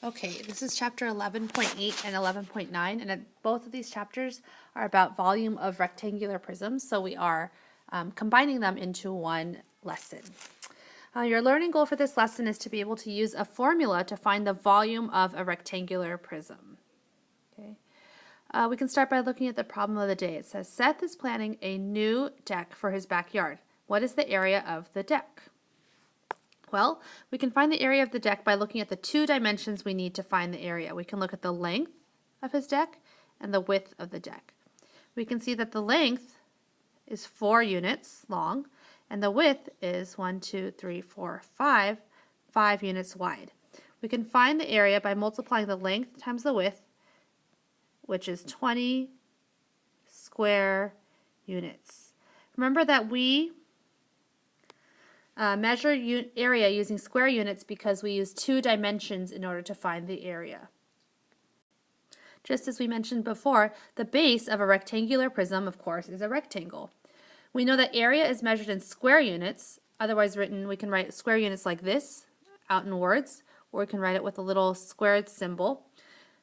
Okay, this is chapter 11.8 and 11.9, and both of these chapters are about volume of rectangular prisms, so we are combining them into one lesson. Your learning goal for this lesson is to be able to use a formula to find the volume of a rectangular prism. Okay. We can start by looking at the problem of the day. It says, Seth is planning a new deck for his backyard. What is the area of the deck? Well, we can find the area of the deck by looking at the two dimensions we need to find the area. We can look at the length of his deck and the width of the deck. We can see that the length is 4 units long, and the width is 5 units wide. We can find the area by multiplying the length times the width, which is 20 square units. Remember that we measure area using square units because we use two dimensions in order to find the area. Just as we mentioned before, the base of a rectangular prism, of course, is a rectangle. We know that area is measured in square units, otherwise written, we can write square units like this out in words, or we can write it with a little squared symbol,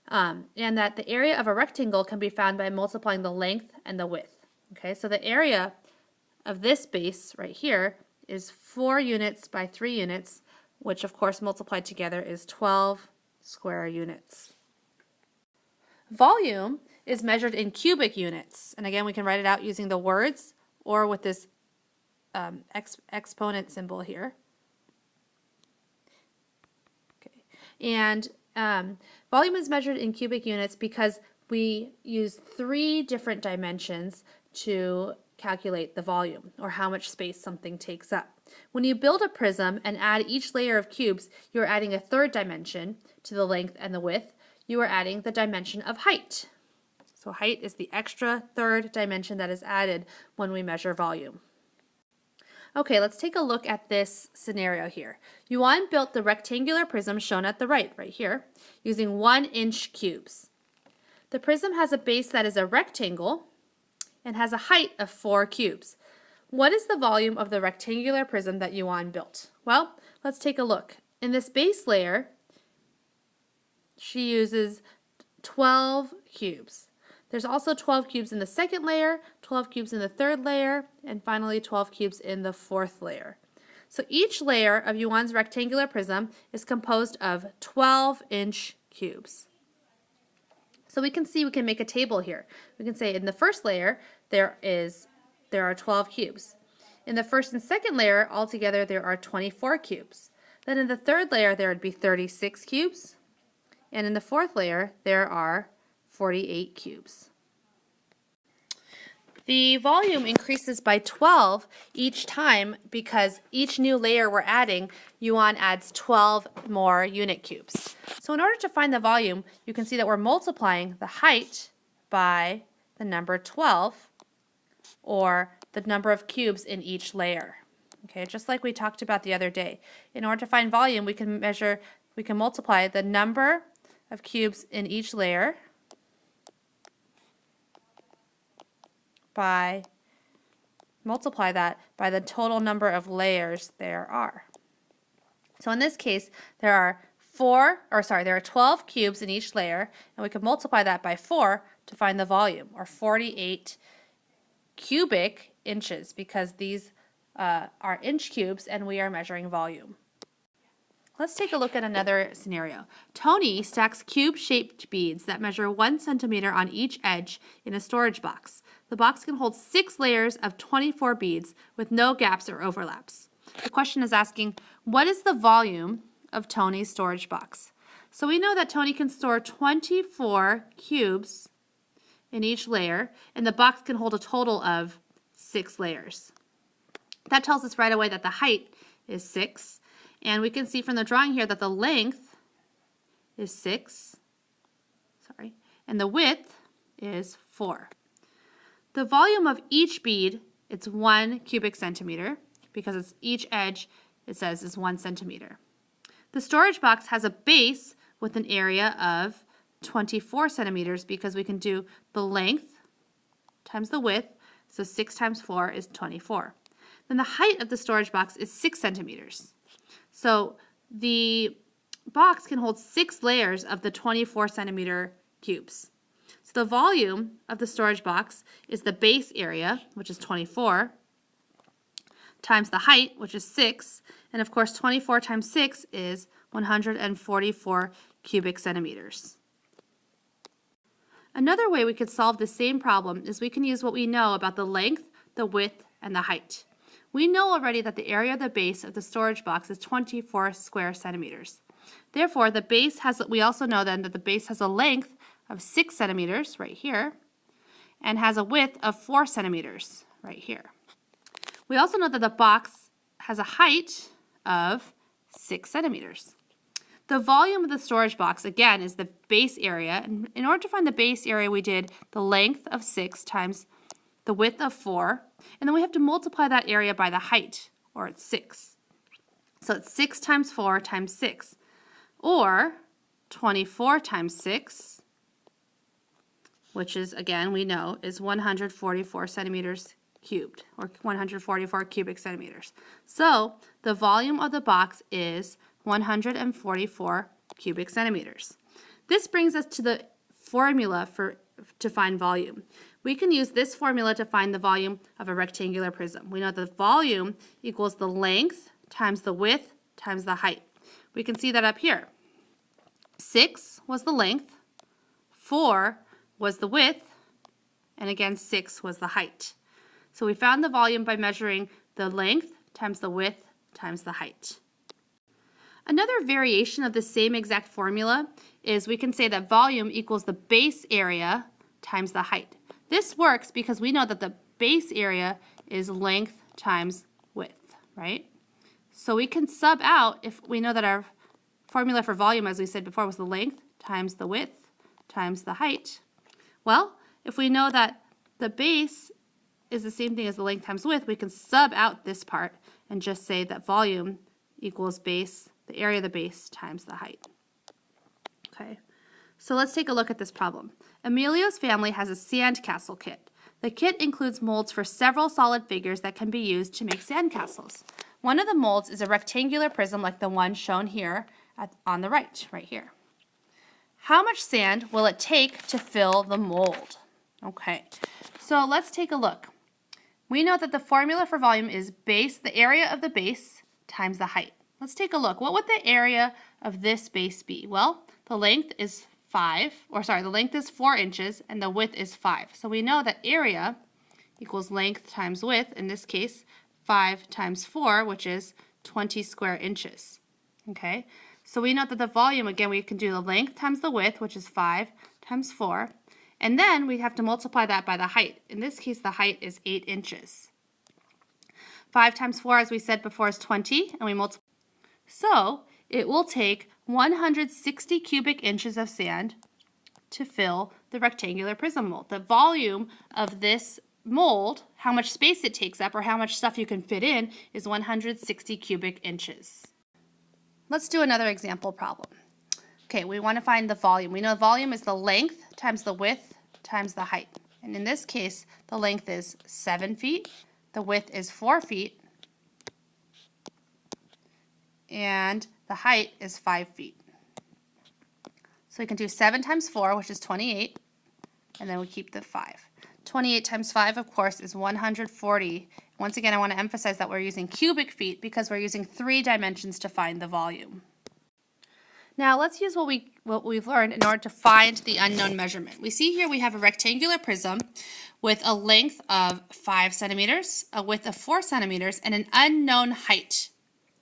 and that the area of a rectangle can be found by multiplying the length and the width. Okay, so the area of this base right here is 4 units by 3 units, which of course multiplied together is 12 square units. Volume is measured in cubic units, and again we can write it out using the words or with this exponent symbol here. Okay. And volume is measured in cubic units because we use 3 different dimensions to calculate the volume, or how much space something takes up. When you build a prism and add each layer of cubes, you're adding a third dimension to the length and the width. You are adding the dimension of height. So height is the extra third dimension that is added when we measure volume. Okay, let's take a look at this scenario here. Yuan built the rectangular prism shown at the right here, using 1-inch cubes. The prism has a base that is a rectangle and has a height of 4 cubes. What is the volume of the rectangular prism that Yuan built? Well, let's take a look. In this base layer, she uses 12 cubes. There's also 12 cubes in the second layer, 12 cubes in the third layer, and finally 12 cubes in the fourth layer. So each layer of Yuan's rectangular prism is composed of 12-inch cubes. So we can make a table here. We can say in the first layer there are 12 cubes. In the first and second layer altogether there are 24 cubes. Then in the third layer there would be 36 cubes. And in the fourth layer there are 48 cubes. The volume increases by 12 each time because each new layer we're adding, Yuan adds 12 more unit cubes. So in order to find the volume, you can see that we're multiplying the height by the number 12, or the number of cubes in each layer. Okay, just like we talked about the other day. In order to find volume, we can multiply the number of cubes in each layer multiply that by the total number of layers there are. So in this case, there are 12 cubes in each layer, and we can multiply that by 4 to find the volume, or 48 cubic inches, because these are inch cubes and we are measuring volume. Let's take a look at another scenario. Tony stacks cube-shaped beads that measure 1 centimeter on each edge in a storage box. The box can hold 6 layers of 24 beads with no gaps or overlaps. The question is asking, what is the volume of Tony's storage box? So we know that Tony can store 24 cubes in each layer, and the box can hold a total of 6 layers. That tells us right away that the height is 6. And we can see from the drawing here that the length is 6, and the width is 4. The volume of each bead, it's 1 cubic centimeter, because each edge, it says, is 1 centimeter. The storage box has a base with an area of 24 centimeters because we can do the length times the width, so 6 times 4 is 24. Then the height of the storage box is 6 centimeters. So the box can hold 6 layers of the 24 centimeter cubes. So the volume of the storage box is the base area, which is 24, times the height, which is 6, and of course 24 times 6 is 144 cubic centimeters. Another way we could solve the same problem is we can use what we know about the length, the width, and the height. We know already that the area of the base of the storage box is 24 square centimeters. Therefore, we also know then that the base has a length of 6 centimeters right here and has a width of 4 centimeters right here. We also know that the box has a height of 6 centimeters. The volume of the storage box, again, is the base area. And in order to find the base area, we did the length of 6 times the width of 4. And then we have to multiply that area by the height, or it's 6. So it's 6 times 4 times 6, or 24 times 6, which is, again, we know, is 144 centimeters cubed, or 144 cubic centimeters. So the volume of the box is 144 cubic centimeters. This brings us to the formula to find volume. We can use this formula to find the volume of a rectangular prism. We know the volume equals the length times the width times the height. We can see that up here. 6 was the length, 4 was the width, and again 6 was the height. So we found the volume by measuring the length times the width times the height. Another variation of the same exact formula is we can say that volume equals the base area times the height. This works because we know that the base area is length times width, right? So we can sub out, if we know that our formula for volume, as we said before, was the length times the width times the height. Well, if we know that the base is the same thing as the length times width, we can sub out this part and just say that volume equals base, the area of the base times the height. Okay, so let's take a look at this problem. Emilio's family has a sandcastle kit. The kit includes molds for several solid figures that can be used to make sandcastles. One of the molds is a rectangular prism like the one shown here on the right here. How much sand will it take to fill the mold? Okay, so let's take a look. We know that the formula for volume is base, the area of the base, times the height. Let's take a look. What would the area of this base be? Well, the length is the length is 4 inches and the width is 5. So we know that area equals length times width, in this case 5 times 4, which is 20 square inches. Okay, so we know that the volume, again, we can do the length times the width, which is 5 times 4, and then we have to multiply that by the height. In this case, the height is 8 inches. 5 times 4, as we said before, is 20, and we multiply. So it will take 160 cubic inches of sand to fill the rectangular prism mold. The volume of this mold, how much space it takes up or how much stuff you can fit in, is 160 cubic inches. Let's do another example problem. Okay, we want to find the volume. We know the volume is the length times the width times the height. And in this case, the length is 7 feet, the width is 4 feet, and the height is 5 feet. So we can do 7 times 4, which is 28, and then we keep the 5. 28 times 5, of course, is 140. Once again, I want to emphasize that we're using cubic feet because we're using 3 dimensions to find the volume. Now let's use what we've learned in order to find the unknown measurement. We see here we have a rectangular prism with a length of 5 centimeters, a width of 4 centimeters, and an unknown height.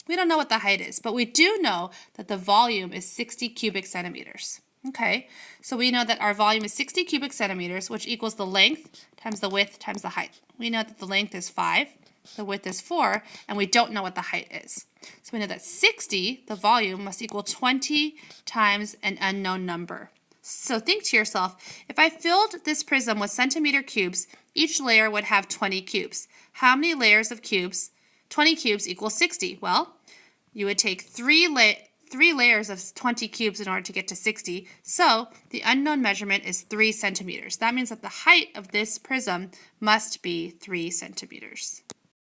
We don't know what the height is, but we do know that the volume is 60 cubic centimeters. Okay, so we know that our volume is 60 cubic centimeters, which equals the length times the width times the height. We know that the length is 5, the width is 4, and we don't know what the height is. So we know that 60, the volume, must equal 20 times an unknown number. So think to yourself, if I filled this prism with centimeter cubes, each layer would have 20 cubes. How many layers of cubes? 20 cubes equals 60. Well, you would take 3 layers of 20 cubes in order to get to 60. So the unknown measurement is 3 centimeters. That means that the height of this prism must be 3 centimeters.